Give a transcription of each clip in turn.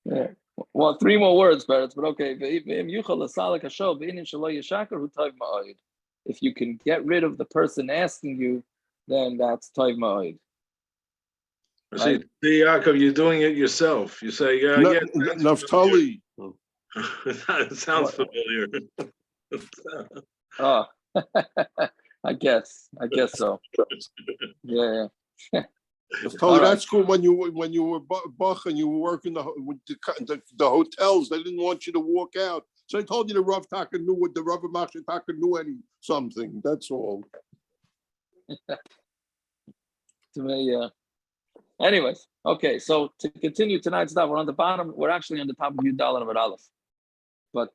Yeah. Well, 3 more words, parents, but okay. If you can get rid of the person asking you, then that's toiv ma'od. See, Yaakov, you're doing it yourself. You say, yeah, Naftali. It sounds familiar. Oh, I guess so. Yeah. Naftali, that's cool. When you were Bach and you were working the hotels, they didn't want you to walk out. So I told you the Rav Taka knew what the Rav Machshir Taka knew something. That's all. To me, yeah. Anyways, okay. So to continue tonight's stuff, we're on the bottom. We're actually on the top of Yudal and Aleph. But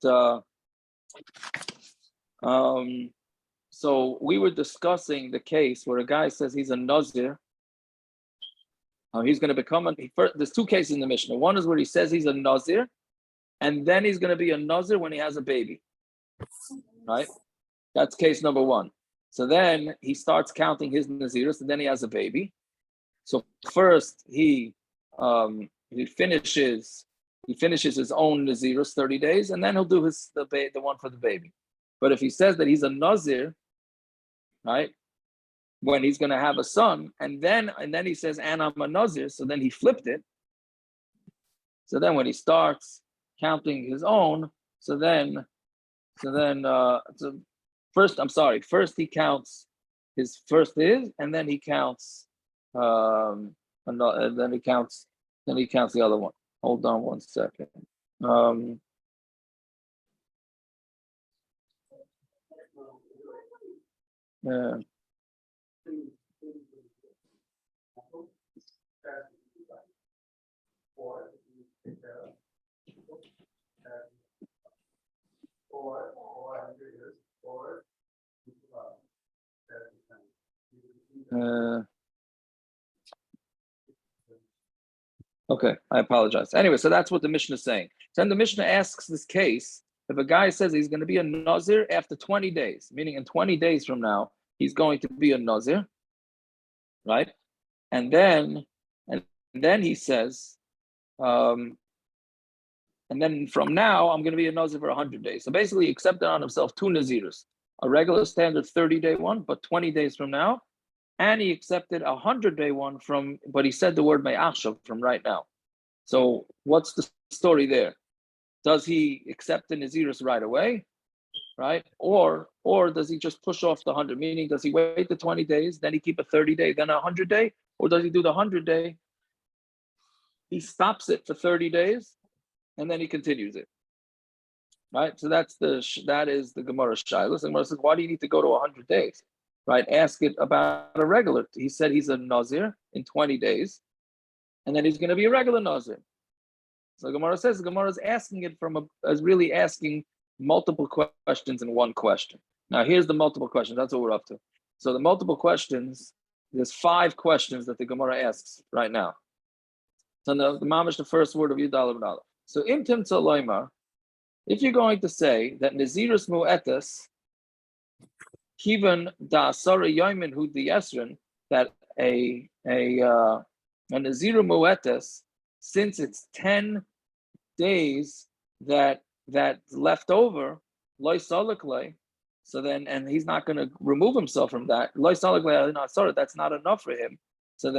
so we were discussing the case where a guy says he's a Nazir. He's going to become there's 2 cases in the Mishnah. One is where he says he's a Nazir, and then he's going to be a Nazir when he has a baby. Right? That's case number 1. So then he starts counting his nizirus, and then he has a baby. So first he finishes his own nizirus 30 days, and then he'll do the one for the baby. But if he says that he's a nazir, right, when he's going to have a son, and then he says, and I'm a nazir, so then he flipped it. So then when he starts counting his own, first he counts his and then he counts and then he counts the other one. Hold on 1 second. Yeah. Okay, I apologize. Anyway, so that's what the Mishnah is saying. So then the Mishnah asks this case, if a guy says he's going to be a Nazir after 20 days, meaning in 20 days from now, he's going to be a Nazir, right? And then he says, and then from now, I'm going to be a Nazir for 100 days. So basically, he accepted on himself 2 Nazirus, a regular standard 30-day one, but 20 days from now, and he accepted a 100-day one but he said the word me'achshav from right now. So what's the story there? Does he accept the nizirus right away, right? Or does he just push off the 100? Meaning, does he wait the 20 days, then he keep a 30-day, then a 100-day, or does he do the 100-day? He stops it for 30 days, and then he continues it, right? So that is the Gemara Shilas. The Gemara says, why do you need to go to 100 days? Right, ask it about a regular. He said he's a Nazir in 20 days, and then he's going to be a regular Nazir. So Gemara says, Gemara is asking it really asking multiple questions in one question. Now here's the multiple questions. That's what we're up to. So the multiple questions, there's 5 questions that the Gemara asks right now. So the mamish, the first word of Yudal and Aleph. So imtim tzaloima, if you're going to say that nizirus mu'etas, Kivan da Asara Yomin Hu the Yesrin, that a Naziru Muetes, since it's 10 days that left over, Loi Salaklei, so then, and he's not going to remove himself from that. Loi Salaklei Asara, that's not enough for him. So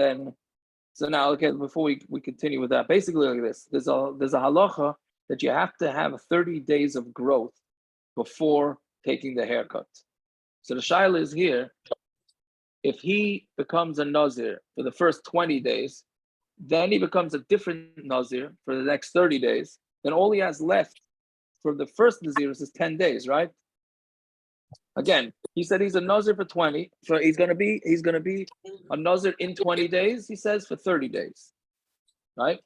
now, okay, before we continue with that, basically like this, there's a halacha that you have to have 30 days of growth before taking the haircut. So the shaila is here, if he becomes a Nazir for the first 20 days, then he becomes a different Nazir for the next 30 days, then all he has left for the first Nazirus is 10 days, right? Again, he said he's a Nazir for 20, so he's gonna be a Nazir in 20 days, he says, for 30 days. Right?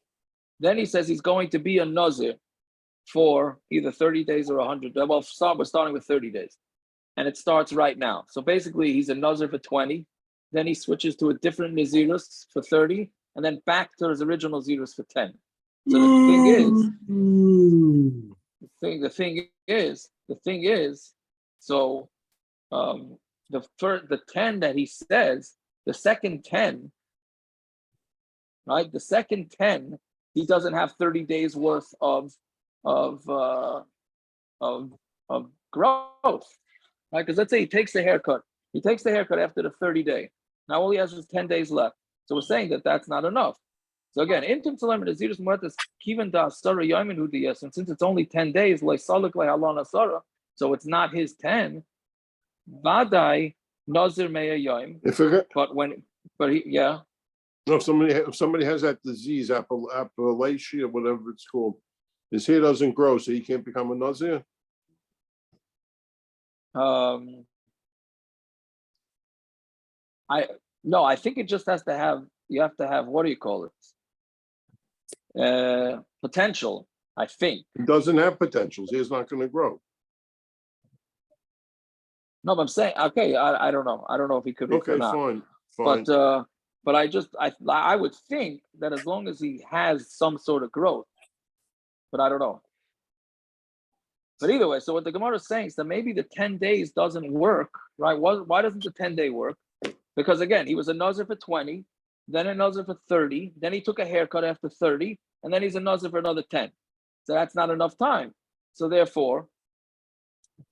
Then he says he's going to be a Nazir for either 30 days or 100. Well, we're starting with 30 days. And it starts right now. So basically, he's a Nazir for 20. Then he switches to a different Nizirus for 30, and then back to his original Nizirus for 10. So the thing is, so the 10 that he says, the second 10, right? The second 10 he doesn't have 30 days worth of growth, right? Because let's say he takes the haircut after the 30 day. Now all he has is 10 days left. So we're saying that that's not enough. So again, intim tzalem nizirus muatas kiven da asara yamin hu diyas, and since it's only 10 days, like salik like halon asara, so it's not his 10. Vadai nazir meya yom. But he No, if somebody has that disease, Appalachia, whatever it's called, his hair doesn't grow, so he can't become a nazir. I think it just has to have. You have to have, what do you call it? Potential. I think He doesn't have potential. His hair's not going to grow. No, but I'm saying, okay, I don't know. I don't know if he could be Okay, or not. fine. But I would think that as long as he has some sort of growth, but I don't know. But either way, so what the Gemara is saying is that maybe the 10 days doesn't work, right? Why doesn't the 10 day work? Because again, he was a nazir for 20, then a nazir for 30, then he took a haircut after 30, and then he's a nazir for another 10. So that's not enough time. So therefore,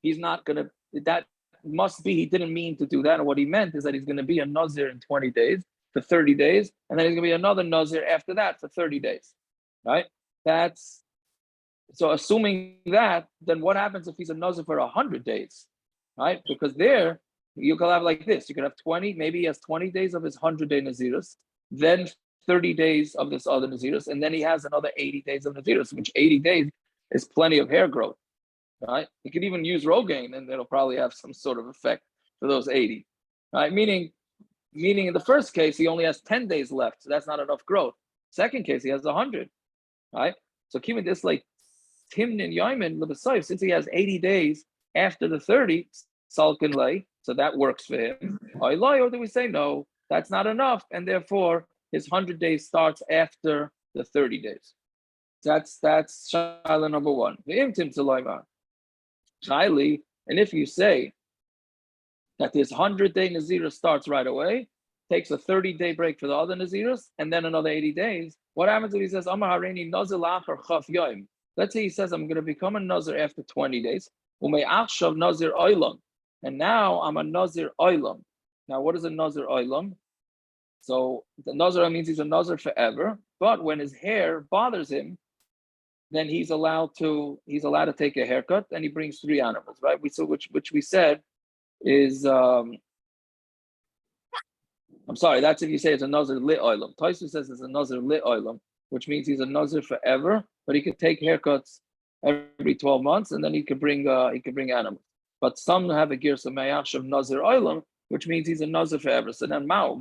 he's not gonna. That must be he didn't mean to do that. And what he meant is that he's going to be a nazir in 20 days for 30 days, and then he's going to be another nazir after that for 30 days, right? That's so assuming that, then what happens if he's a nazir for 100 days, right? Because there you could have like this: you could have 20, maybe he has 20 days of his 100-day nizirus, then 30 days of this other nizirus, and then he has another 80 days of nizirus, which 80 days is plenty of hair growth. Right? You could even use Rogaine and it'll probably have some sort of effect for those 80. Right? Meaning in the first case, he only has 10 days left. So that's not enough growth. Second case, he has 100. Right? So keeping this like Timnin Yaimin Libasayf, since he has 80 days after the 30, Salkin lay, so that works for him. Or do we say no, that's not enough, and therefore his 100 days starts after the 30 days. That's Shaila number one. The Imtim Tzalaimah. Highly, and if you say that this 100-day nizirus starts right away, takes a 30-day break for the other nizirus, and then another 80 days, what happens if he says, Amar Hareini Nazir Lachar Chaf Yoim? Let's say he says, I'm going to become a nazir after 20 days, Umei Achshav Nazir Oilam, and now I'm a nazir Oilam. Now, what is a nazir Oilam? So the nazir means he's a nazir forever, but when his hair bothers him, then he's allowed to take a haircut, and he brings 3 animals, right? Which we said is I'm sorry, that's if you say it's a nazir lit oilam. Taisu says it's a nazir lit oilam, which means he's a nazir forever, but he could take haircuts every 12 months, and then he could bring animals. But some have a girsa me'ash of nazir oilam, which means he's a nazir forever. So then, do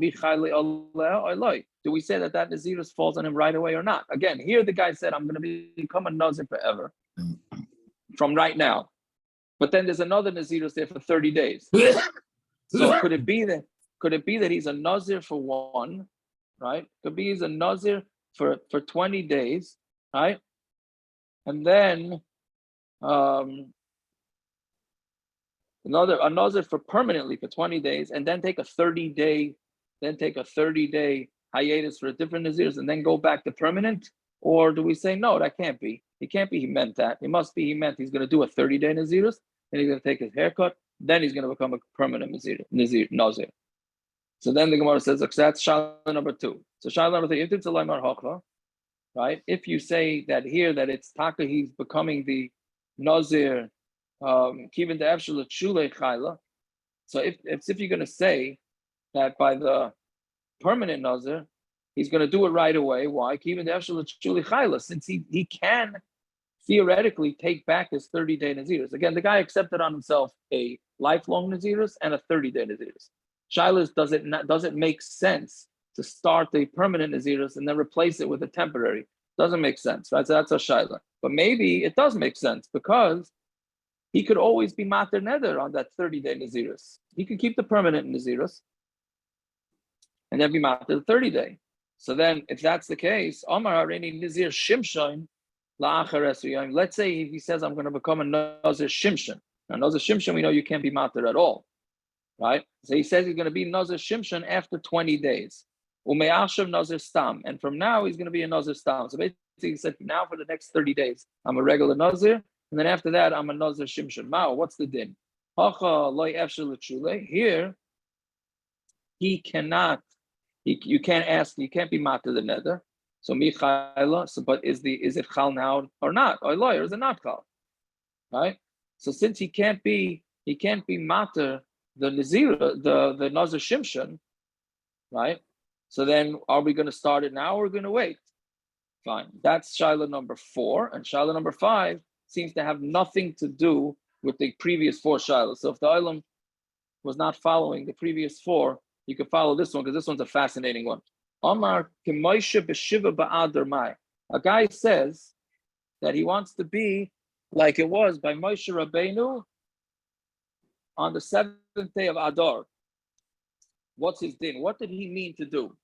we say that nizirus falls on him right away or not? Again, here the guy said, I'm going to become a nazir forever from right now. But then there's another nizirus there for 30 days. So could it be that he's a nazir for 1, right? Could be he's a nazir for 20 days, right? And then a nazir for permanently for 20 days, and then take a 30-day hiatus for a different nizirus, and then go back to permanent? Or do we say no, that can't be? It can't be he meant that. It must be he meant he's going to do a 30-day nizirus, then he's going to take his haircut, then he's going to become a permanent nazir. So then the Gemara says, that's Shaila number 2. So Shaila number 3, if it's a laimar hocha, right? If you say that here that it's taka, he's becoming the nazir. Kiven the absolute shule chayla. So if you're going to say that by the permanent nazir, he's going to do it right away. Why? Kiven the absolute shule chayla, since he can theoretically take back his 30-day nazirus. Again, the guy accepted on himself a lifelong nazirus and a 30-day nazirus. Shilas, does it make sense to start a permanent nazirus and then replace it with a temporary? Doesn't make sense, right? So that's a shaila. But maybe it does make sense, because he could always be mater neder on that 30-day nazirus. He could keep the permanent nazirus and then be mater the 30-day. So then, if that's the case, Amar Hareini Nazir Shimshon la'achar esriyim. Let's say if he says, I'm going to become a Nazir Shimshon. Now, Nazir Shimshon, we know you can't be mater at all, right? So he says he's going to be Nazir Shimshon after 20 days. Ume'ashav Nazir Stam. And from now, he's going to be a Nazir Stam. So he said, now for the next 30 days, I'm a regular Nazir, and then after that, I'm a Nazir Shimshon. Mao, what's the din? Here, he cannot, you can't ask, you can't be matter the nether. So Michaela, but is it chal now or not? Or is it not chal? Right? So since he can't be matter the nizirus, the Nazir Shimshon, right? So then are we going to start it now or are we going to wait? Fine. That's Shiloh number 4. And Shiloh number 5 seems to have nothing to do with the previous 4 Shilohs. So if the Olam was not following the previous 4, you could follow this one because this one's a fascinating one. Omar K'Moshe b'Shiva ba'Adar Mai. A guy says that he wants to be like it was by Moshe Rabbeinu on the 7th day of Adar. What's his din? What did he mean to do?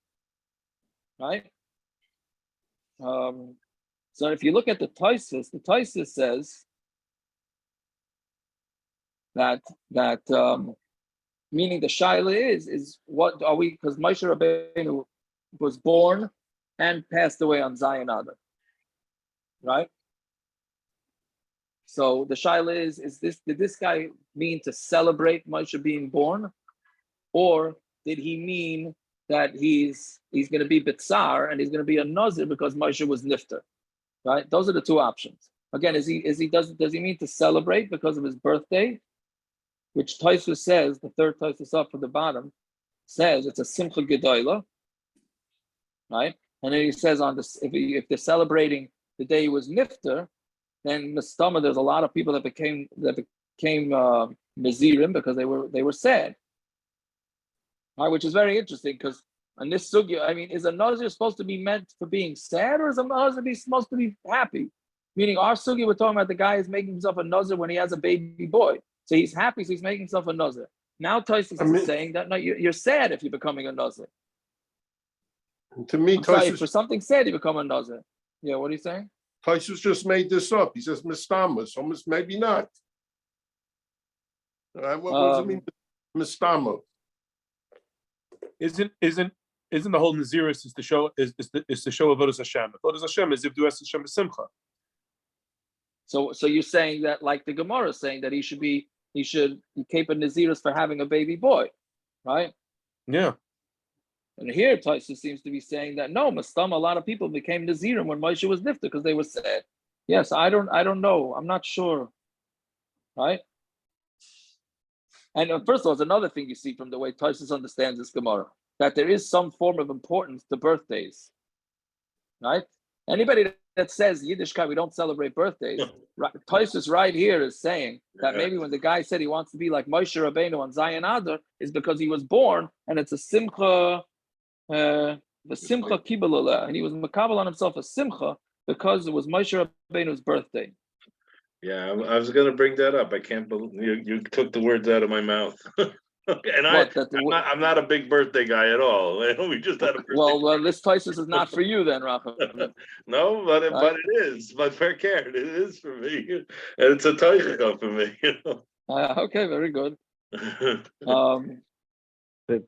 Right? So if you look at the Tosfos says that meaning the shaila is what are we? Because Moshe Rabbeinu was born and passed away on Zion Adar, right? So the shaila is did this guy mean to celebrate Moshe being born, or did he mean that he's going to be bitzar and he's going to be a nazir because Moshe was nifter, right? Those are the 2 options. Again, does he mean to celebrate because of his birthday, which Tosfos says, the 3rd Tosfos up from the bottom, says it's a simcha gedola, right? And then he says on this, if they're celebrating the day he was nifter, then mistama, there's a lot of people that became nazirim because they were sad. Right, which is very interesting because on this sugya, I mean, is a nazir supposed to be meant for being sad, or is a nazir supposed to be happy? Meaning, our sugya, we're talking about the guy is making himself a nazir when he has a baby boy, so he's happy, so he's making himself a nazir. Now Tosfos is saying that no, you're sad if you're becoming a nazir. To me, Tosfos, for something sad, you become a nazir. Yeah, what are you saying? Tosfos just made this up. He says mistama, so maybe not. What does it mean, mistama? Isn't the whole nizirus is the show is the show of Avodas Hashem? Avodas Hashem is Ivdu Es Hashem Simcha. So you're saying that, like the Gemara is saying that he should keep a nizirus for having a baby boy, right? Yeah. And here Tosfos seems to be saying that no, Mastam, a lot of people became nazirim when Moshe was nifter because they were sad. Yes, I don't know. I'm not sure, right? And first of all, it's another thing you see from the way Tosfos understands this Gemara, that there is some form of importance to birthdays, right? Anybody that says Yiddishkeit, we don't celebrate birthdays, right, Tosfos right here is saying that maybe when the guy said he wants to be like Moshe Rabbeinu on Zion Adar is because he was born and it's a simcha, the simcha kibbutz, and he was makabel on himself a simcha because it was Moshe Rabbeinu's birthday. Yeah, I was going to bring that up. I can't believe you took the words out of my mouth. And I'm not a big birthday guy at all. We just had a birthday. Well, this Tosfos is not for you then, Rafa. No, but it is. But fair care, it is for me, and it's a teichah for me. Okay, very good. But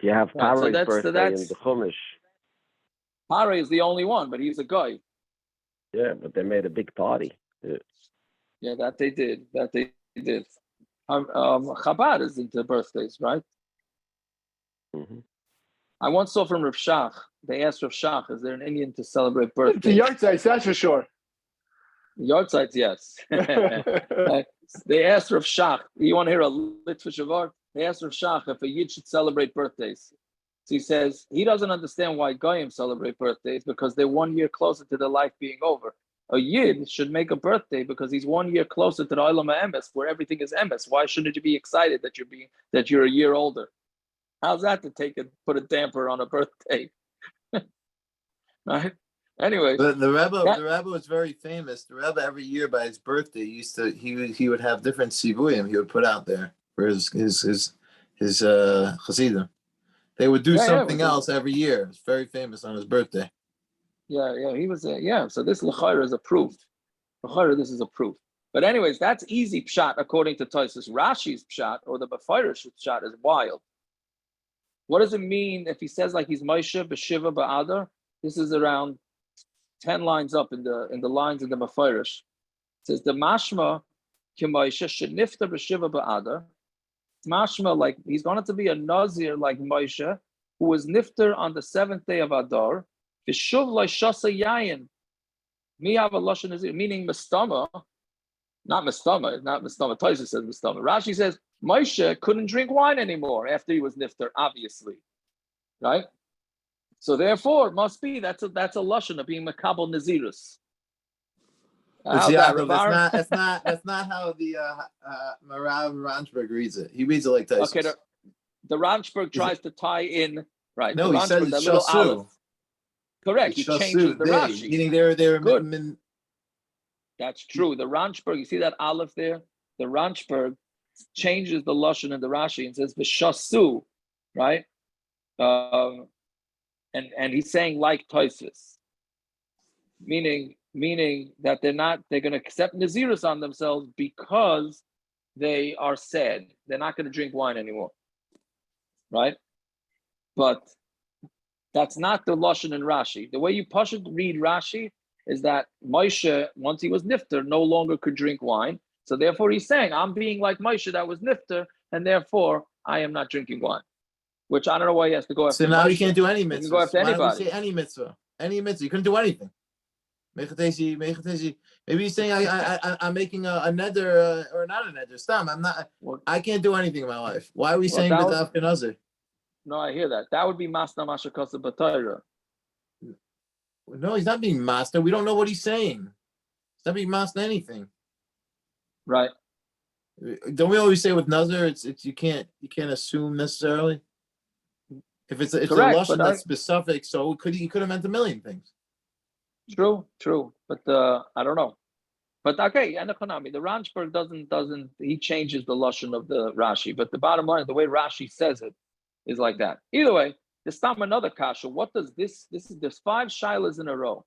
you have Paro's birthday in the Chumash. Paro is the only one, but he's a guy. Yeah, but they made a big party. Yeah, that they did. Chabad is into birthdays, right? Mm-hmm. I once saw from Rav Shach. They asked Rav Shach, "Is there an Indian to celebrate birthdays?" The yardzites, that's for sure. Yardzites, yes. They asked Rav Shach. You want to hear a litva shavar? They asked Rav Shach if a yid should celebrate birthdays. So he says he doesn't understand why goyim celebrate birthdays because they're 1 year closer to their life being over. A yid should make a birthday because he's 1 year closer to the olam ha'emes, where everything is emes. Why shouldn't you be excited that you're a year older? How's that to put a damper on a birthday? Right? Anyway, the Rebbe was very famous. The Rebbe every year by his birthday he would have different sivuyim he would put out there for his chassidim. They would do something else every year. It's very famous on his birthday. Yeah, he was so this l'chayra is approved. L'chayra, this is approved. But anyways, that's easy pshat according to Tosfos. Rashi's pshat or the Befeirish pshat is wild. What does it mean if he says like he's Moshe b'Shiva ba'Adar? This is around 10 lines up in the lines of the Mefarish. It says the mashma k'Moshe shenifta b'shiva ba'adar. Mashma, like he's going to be a nazir like Moshe, who was nifter on the 7th day of Adar. V'shuv l'shasa yayin. Me have a lashon nazir, meaning mistama, not mistama. Taisa says mistama. Rashi says Moshe couldn't drink wine anymore after he was nifter, obviously, right? So therefore, it must be that's a lashon of being makabel nizirus. That's not how the Marav Ranchberg reads it. He reads it like Tyson. Okay, the Ranchberg tries to tie in, right? No, he says the little aleph. Correct. He changes the Rashi. Meaning they're good. That's true. The Ranchberg, you see that aleph there? The Ranchberg changes the lashon in the Rashi and says v'shasu, right? And he's saying like Toisus, meaning that they're going to accept nizirus on themselves because they are sad. They're not going to drink wine anymore, right? But that's not the lashon in Rashi. The way you read Rashi is that Moshe, once he was nifter, no longer could drink wine. So therefore he's saying, I'm being like Moshe that was nifter, and therefore I am not drinking wine. Which I don't know why he has to go after. So now Moshe. He can't do any mitzvah. Go after anybody. Why don't we say any mitzvah? Any mitzvah. You couldn't do anything. Maybe he's saying I'm making a neder or not a neder. Stop. I can't do anything in my life. Why are we saying B'daf Yomi Nazir? No, I hear that. That would be masna mashakasa b'Torah. No, he's not being masna. We don't know what he's saying. He's not being masna anything. Right. Don't we always say with Nazir, it's you can't assume necessarily. If it's correct, a lashon that's specific, so he could have meant a million things. True, but I don't know. But okay, and the Ranchberg doesn't he changes the lashon of the Rashi, but the bottom line, the way Rashi says it, is like that. Either way, there's some another kasha. What does there's 5 shilas in a row.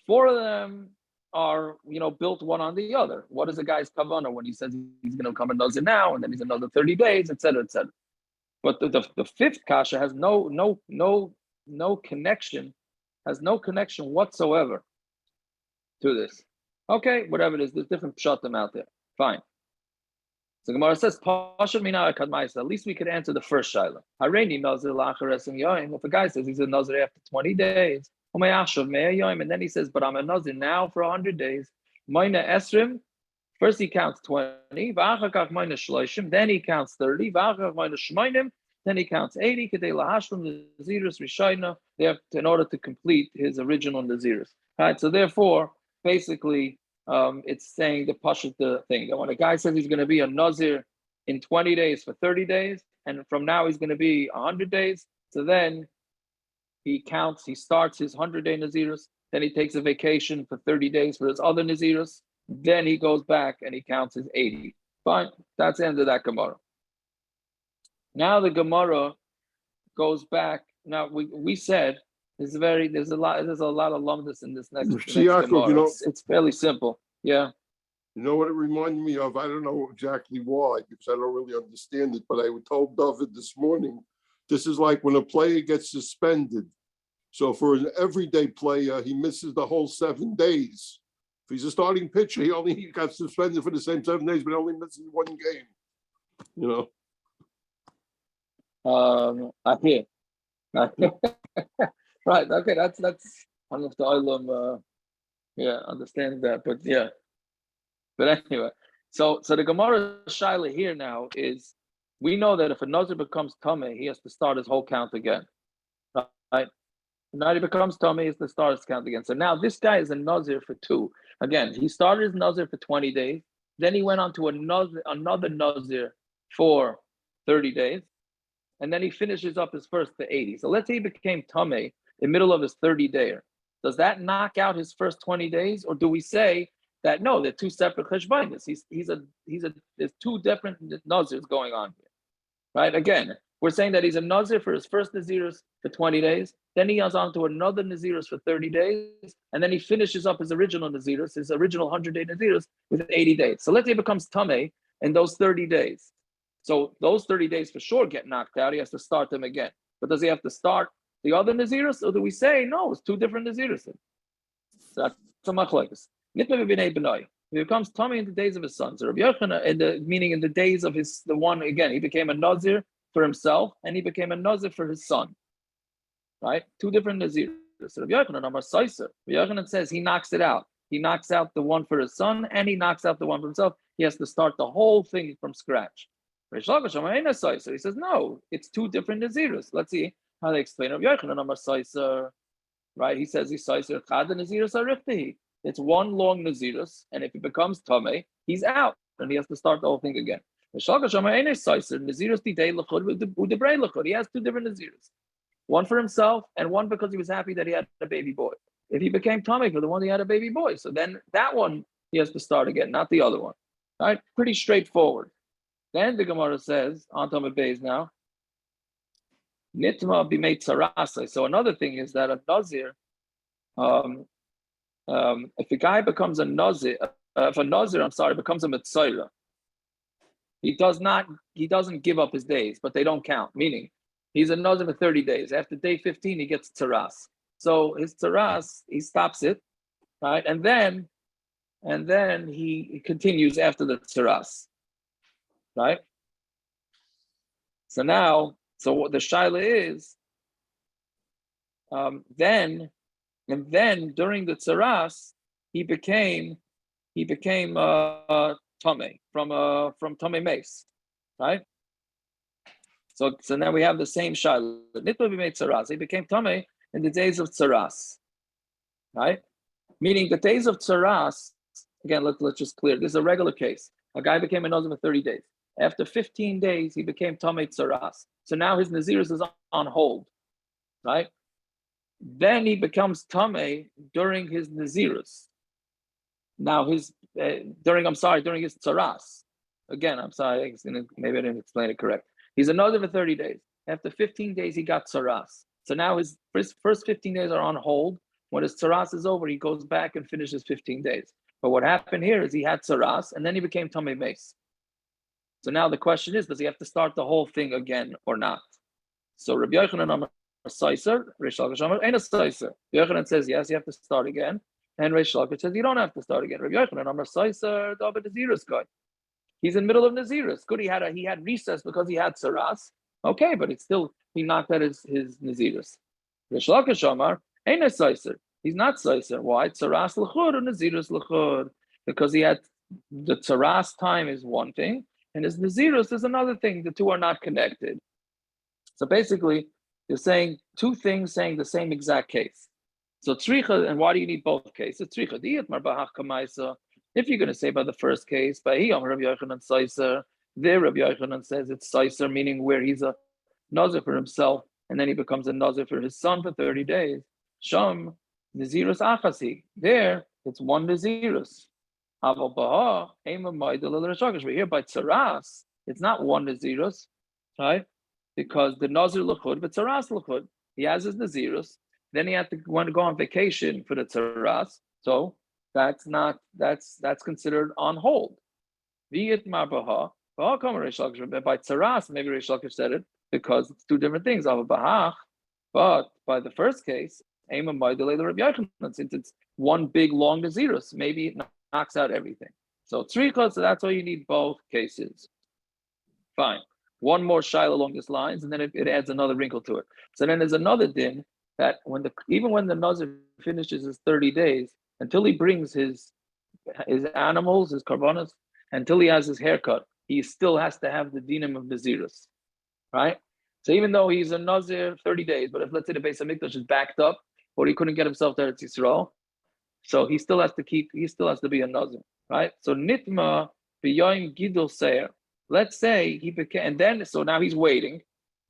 4 of them are built one on the other. What is a guy's kavanah when he says he's going to come another now and then he's another 30 days, etc., etc. But the 5th kasha has no connection. Has no connection whatsoever to this. Okay, whatever it is, there's different pshatim out there. Fine. So Gemara says, at least we could answer the first shaila. If a guy says he's a nazir after 20 days, and then he says, but I'm a nazir now for 100 days. First he counts 20, then he counts 30, then he counts 80. In order to complete his original nizirus. Right. So therefore, basically, it's saying the pashut the thing that when a guy says he's going to be a nazir in 20 days for 30 days, and from now he's going to be 100 days. So then he starts his 100-day nizirus. Then he takes a vacation for 30 days for his other nizirus. Then he goes back and he counts his 80. Fine. That's the end of that Gemara. Now the Gemara goes back. Now we said there's a lot of lumdus in this next Gemara. It's fairly simple. Yeah. You know what it reminded me of? I don't know exactly why, because I don't really understand it, but I told David this morning, this is like when a player gets suspended. So for an everyday player, he misses the whole 7 days. If he's a starting pitcher, he got suspended for the same 7 days, but only misses one game. I hear. Right. Okay. That's one of the Olam. Understand that. But yeah. But anyway, so the Gemara shaila here now is, we know that if a nazir becomes tamei, he has to start his whole count again. Right. Now he becomes tamei, he has to start his count again. So now this guy is a nazir for 2. Again, he started his nazir for 20 days. Then he went on to another nazir for 30 days. And then he finishes up his first to 80. So let's say he became tamei in the middle of his 30-dayer. Does that knock out his first 20 days? Or do we say that no, they're 2 separate cheshbonos? There's 2 different nazirs going on here. Right? Again, we're saying that he's a nazir for his first nizirus for 20 days. Then he goes on to another nizirus for 30 days. And then he finishes up his original nizirus, his original 100-day nizirus with 80 days. So let's say he becomes tamei in those 30 days. So those 30 days for sure get knocked out. He has to start them again. But does he have to start the other nizirus? Or do we say, no, it's 2 different nizirus? That's a Machlokes. Nitma b'nei benoi. He becomes tamei in the days of his sons. So Rabbi Yochanan, meaning in the days of the one again, he became a nazir for himself, and he became a nazir for his son. Right? Two different nizirus. So Rabbi Yochanan, Amar Saiser. Rabbi Yochanan says he knocks it out. He knocks out the one for his son, and he knocks out the one for himself. He has to start the whole thing from scratch. Reish Lakish, Amar Eina Saiser. He says no, it's two different nizirus. Let's see how they explain Rabbi Yochanan, Amar Saiser. Right? He says he's Saiser Chad nizirus ariftehi. It's one long nizirus, and if it becomes tamei, he's out, and he has to start the whole thing again. He has two different nizirus. One for himself, and one because he was happy that he had a baby boy. If he became tamei for the one he had a baby boy, so then that one he has to start again, not the other one. All right? Pretty straightforward. Then the Gemara says, on Tamei Beis now, Nitma b'mei tzaraas. So another thing is that a nazir, if a guy becomes a nazir, becomes a mitzayra, he doesn't give up his days, but they don't count. Meaning, he's a nazir for 30 days. After day 15, he gets tzaraas. So his tzaraas, he stops it, right, and then he continues after the tzaraas, right. So now, what the shaila is, then during the tzaraas, he became tamei from tamei mace, right? So now we have the same shaila. Nitma b'mei tzaraas. He became tamei in the days of tzaraas, right? Meaning the days of tzaraas. Again, let's just clear. This is a regular case. A guy became a nazir for 30 days. After 15 days, he became tamei tzaraas. So now his nizirus is on hold, right? Then he becomes tamei during his nizirus. Now during his tzaraas. Again, I'm sorry, maybe I didn't explain it correct. He's a nazir for 30 days. After 15 days, he got tzaraas. So now his first 15 days are on hold. When his tzaraas is over, he goes back and finishes 15 days. But what happened here is he had tzaraas, and then he became tamei mace. So now the question is, does he have to start the whole thing again or not? So Rabbi Yochanan Amar Saiser, Reish Lakish Amar Eina Saiser. Rabbi Yochanan says yes, you have to start again, and Reish Lakish says you don't have to start again. Rabbi Yochanan Amar Saiser, the nizirus guy. He's in the middle of nizirus. Good, he had recess because he had tzaraas. Okay, but it's still he knocked out his nizirus. Reish Lakish Amar Eina Saiser. He's not Saiser. Why? Tzaraas l'chud or nizirus l'chud? Because he had the tzaraas time is one thing, and his nizirus is another thing. The two are not connected. So basically, you're saying two things saying the same exact case. So tzricha, and why do you need both cases? Tzricha diyat mar bahach kamaisa. If you're going to say by the first case, by Rabbi Yochanan Saiser, there Rabbi Yochanan says it's Saiser, meaning where he's a nazir for himself, and then he becomes a nazir for his son for 30 days. Sham nizirus achasi. There, it's one nizirus. Aval baha ema ma'idel l'rashakish. But here by tzaraas, it's not one nizirus, right? Because the nazir l'chud, but tzaraas l'chud. He has his nizirus. Then he had to want to go on vacation for the tzaraas. So that's considered on hold. V'yit marbaha. By tzaraas, maybe Reish Lakish said it because it's two different things. Aval bahach. But by the first case, ema ma'idel l'rashakish, since it's one big long nizirus, maybe it knocks out everything. So tzricha, so that's why you need both cases. Fine. One more shaila along these lines, and then it adds another wrinkle to it. So then there's another din that even when the nazir finishes his 30 days, until he brings his animals, his korbanos, until he has his haircut, he still has to have the dinim of nizirus, right? So even though he's a nazir 30 days, but if let's say the Beis Hamikdash is backed up, or he couldn't get himself to Eretz Yisrael, so he still has to be a nazir, right? So nitma b'yoyim gidul seir. Let's say he became, and then so now he's waiting,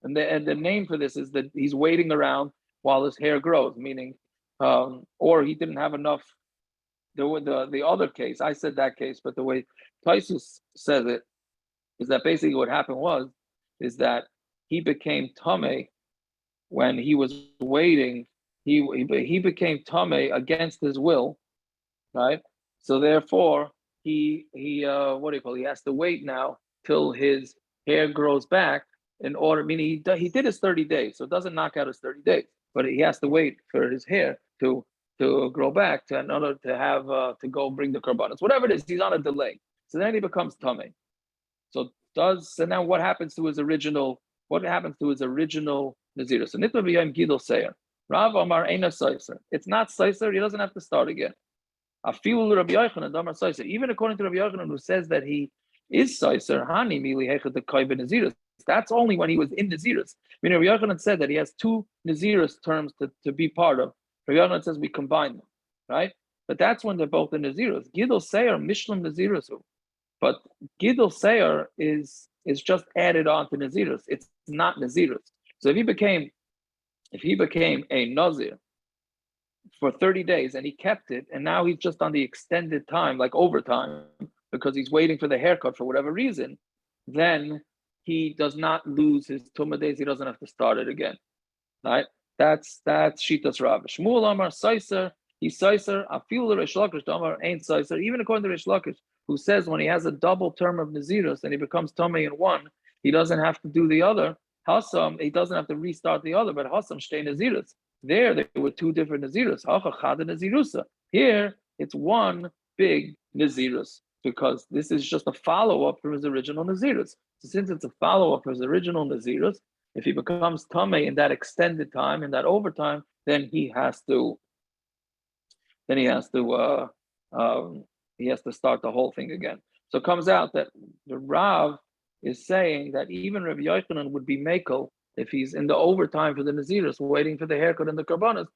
and the name for this is that he's waiting around while his hair grows, meaning, or he didn't have enough. The other case, I said that case, but the way Taisus says it is that basically what happened is that he became tamei when he was waiting. He became tamei against his will, right? So therefore, he he has to wait now till his hair grows back in order. Meaning he did his 30 days, so it doesn't knock out his 30 days, but he has to wait for his hair to to grow back in order to have to go bring the korbanos. Whatever it is, he's on a delay. So then he becomes tamei. So now what happens to his original? What happens to his original nizirus? So nitma b'yom gidol seir. Rav Amar eina seiser. It's not seiser. He doesn't have to start again. Afilu Rabbi Yochanan damar seiser. Even according to Rabbi Yochanan, who says that he is seiser, hani mili hechet the koy nizirus. That's only when he was in nizirus. I mean, Rabbi Yochanan said that he has two nizirus terms to be part of. Rabbi Yochanan says we combine them, right? But that's when they're both in nizirus. Gidol seir mishlam nizirasu. But Gidol Seir is just added on to Nazirus. It's not Nazirus. So if he became a Nazir for 30 days and he kept it, and now he's just on the extended time, like overtime, because he's waiting for the haircut for whatever reason, then he does not lose his Tumah days. He doesn't have to start it again. Right? That's Shitas Rav. Shmuel Amar Seiser, he's Seiser, Afil Reish Lakish Amar ain't Seiser, even according to Reish Lakish, who says when he has a double term of Nazirus and he becomes tamei in one, he doesn't have to do the other. Hassam, he doesn't have to restart the other, but Hassam shtei Nazirus. There were two different Nazirus. Hacha chada Nazirusa. Here, it's one big Nazirus, because this is just a follow-up from his original Nazirus. So since it's a follow-up from his original Nazirus, if he becomes tamei in that extended time, in that overtime, then he has to start the whole thing again. So it comes out that the Rav is saying that even Rabbi Yochanan would be mekel if he's in the overtime for the nizirus, waiting for the haircut and the korbanos,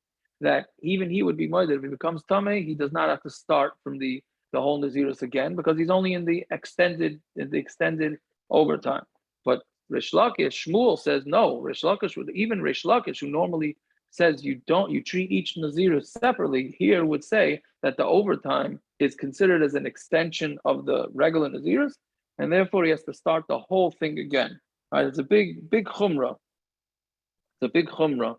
that even he would be moided. If he becomes tamei, he does not have to start from the whole nizirus again, because he's only in the extended overtime. But Reish Lakish, Shmuel says no. Reish Lakish, who normally says you treat each nizirus separately, here would say that the overtime is considered as an extension of the regular nizirus, and therefore he has to start the whole thing again. Right? It's a big chumrah. It's a big chumrah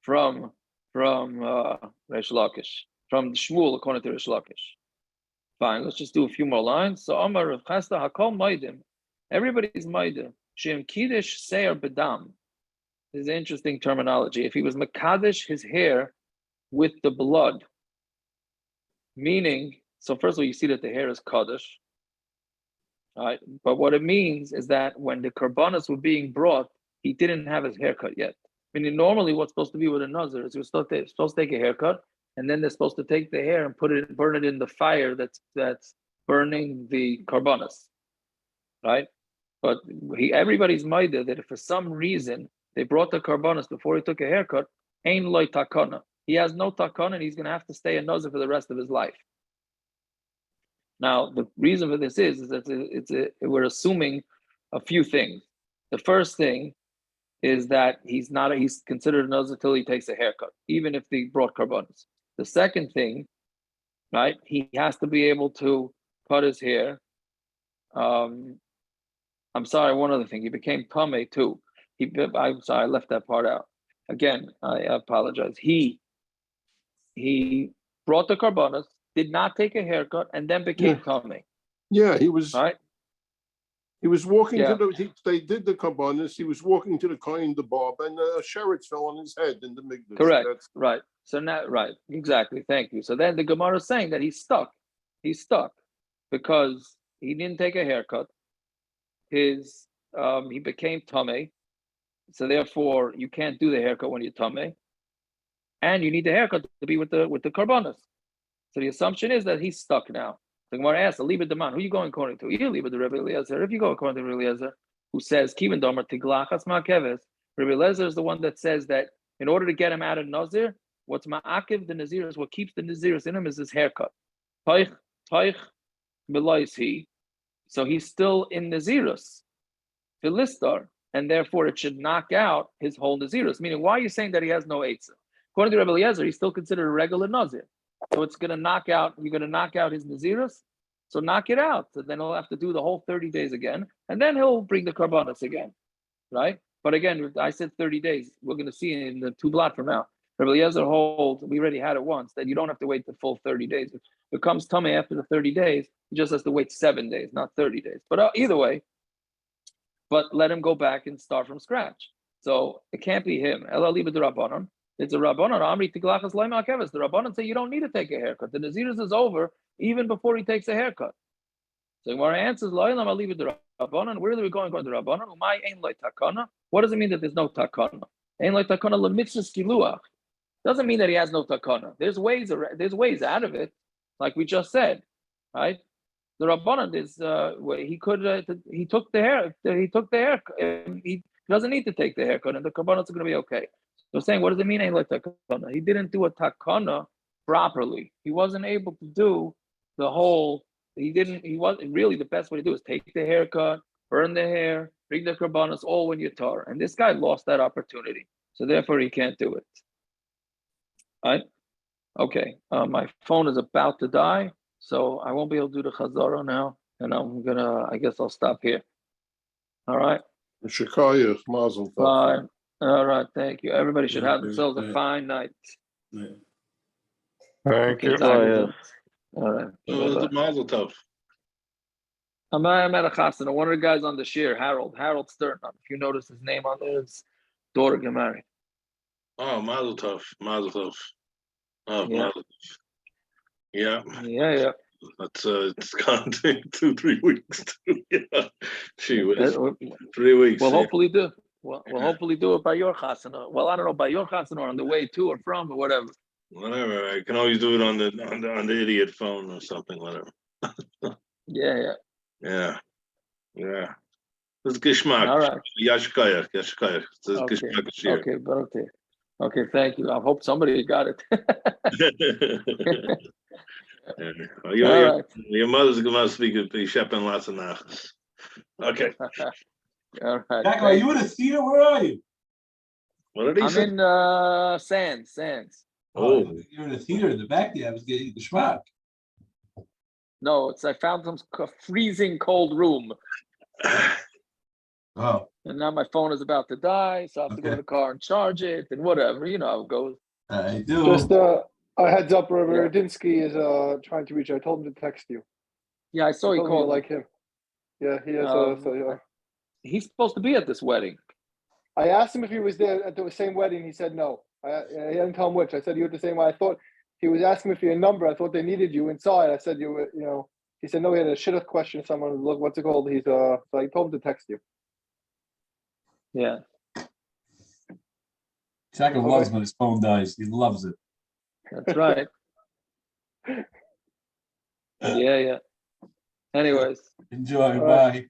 from Reish Lakish, from Shmuel according to Reish Lakish. Fine, let's just do a few more lines. So Amar Rav Chisda Hakol Maidim, everybody's Maidim. Shem Kiddush Seir Bedam. This is an interesting terminology. If he was Makadesh his hair with the blood, meaning, so first of all, you see that the hair is Kaddish. Right? But what it means is that when the korbanos were being brought, he didn't have his haircut yet. Meaning, normally what's supposed to be with a Nazir is you're supposed to take a haircut, and then they're supposed to take the hair and burn it in the fire that's burning the korbanos. Right? But everybody's minded that if for some reason they brought the korbanos before he took a haircut, ain loy takana. He has no takana, and he's going to have to stay a nazir for the rest of his life. Now, the reason for this is that we're assuming a few things. The first thing is that he's considered a nazir till he takes a haircut, even if they brought korbanos. The second thing, right, he has to be able to cut his hair. I'm sorry, one other thing. He became tamei too. I'm sorry, I left that part out. Again, I apologize. He brought the korbanos, did not take a haircut, and then became tamei. Yeah, he was right. He was walking they did the korbanos. He was walking to the kohen, the barb, and a sheretz fell on his head in the mikdash. Correct. Right. So now, right, exactly. Thank you. So then the Gemara is saying that he's stuck. He's stuck because he didn't take a haircut. He became tamei, so therefore you can't do the haircut when you're tamei, and you need the haircut to be with the korbanos. So the assumption is that he's stuck now. The Gemara asks, "Liba deman, who are you going according to? You liba the Rabbi Eliezer. If you go according to Rabbi Eliezer, who says kiven domer tiglachas ma'keves, Rabbi Eliezer is the one that says that in order to get him out of Nazir, what's ma'akiv the Nazirus, what keeps the Nazirus in him is his haircut. Taich belois he. So he's still in Nazirus, Philistar, and therefore it should knock out his whole Nazirus. Meaning, why are you saying that he has no Eitzah? According to Rabbi Eliezer, he's still considered a regular Nazir. So it's going to knock out, you're going to knock out his Nazirus, so knock it out. So then he'll have to do the whole 30 days again, and then he'll bring the korbanos again, right? But again, I said 30 days. We're going to see in the 2 blot from now. Rabbi Eliezer holds, we already had it once, that you don't have to wait the full 30 days. If it becomes tamei after the 30 days, he just has to wait 7 days, not 30 days. But either way, but let him go back and start from scratch. So it can't be him. Ela liba d'Rabanan. It's a Rabanan. Amri tiglachas loyma keves. The Rabanan say you don't need to take a haircut. The nizirus is over even before he takes a haircut. So Gemara answers, loylam, I'll leave it to Rabanan. Where are we going to Rabanan? Umay ein loy takana. What does it mean that there's no takana? Ein loy takana lemitzvah skiluach. Doesn't mean that he has no takana. There's ways out of it, like we just said, right? The Rabbanan is he took the hair. He doesn't need to take the haircut, and the korbanos are going to be okay. So saying, what does it mean? Ain't like takana. He didn't do a takana properly. He wasn't able to do the whole. He wasn't really the best way to do is take the haircut, burn the hair, bring the korbanos all when you're tar. And this guy lost that opportunity, so therefore he can't do it. Right? Okay. My phone is about to die. So I won't be able to do the Chazara now, and I guess I'll stop here. All right. Shikaya, Mazel. Fine. All right. Thank you. Everybody should have themselves a fine night. Thank you. All right. Mazel tov. I'm at a chasana. One of the guys on the shir, Harold Stern. If you notice his name on there, his daughter get married. Oh, Mazel tov. Mazel tov. Oh, Yeah. Mazel tov. Yeah. Yeah. That's it's gone 2-3 weeks. Yeah. She was 3 weeks. We'll hopefully do. We'll hopefully do it by your chasana. Well, I don't know by your chasana or on the way to or from or whatever. Whatever. I can always do it on the idiot phone or something. Whatever. Yeah. It's Gishmak. All right. Yashkaya. It's Okay, but okay. Okay, thank you. I hope somebody got it. Your mother's going to speak of Shepen lots of nachas. Okay. All right. Jack, are you in a theater? Where are you? What did he say? I'm in Sands. Oh, you're in a theater in the back there. I was getting the schmuck. No, I found some freezing cold room. Oh. And now my phone is about to die, so I have to go to the car and charge it and whatever. You know how it goes. I do. Just a heads up, Radinsky is trying to reach you. I told him to text you. Yeah, I saw he called. Like him. Yeah, he has. He's supposed to be at this wedding. I asked him if he was there at the same wedding. He said no. He didn't tell him which. I said you at the same one. I thought he was asking me for your number. I thought they needed you inside. I said you were, He said no. He had a shidduch question. Someone look, what's it called? So I told him to text you. Yeah. Chaka loves when his phone dies. He loves it. That's right. Yeah. Anyways. Enjoy. Bye.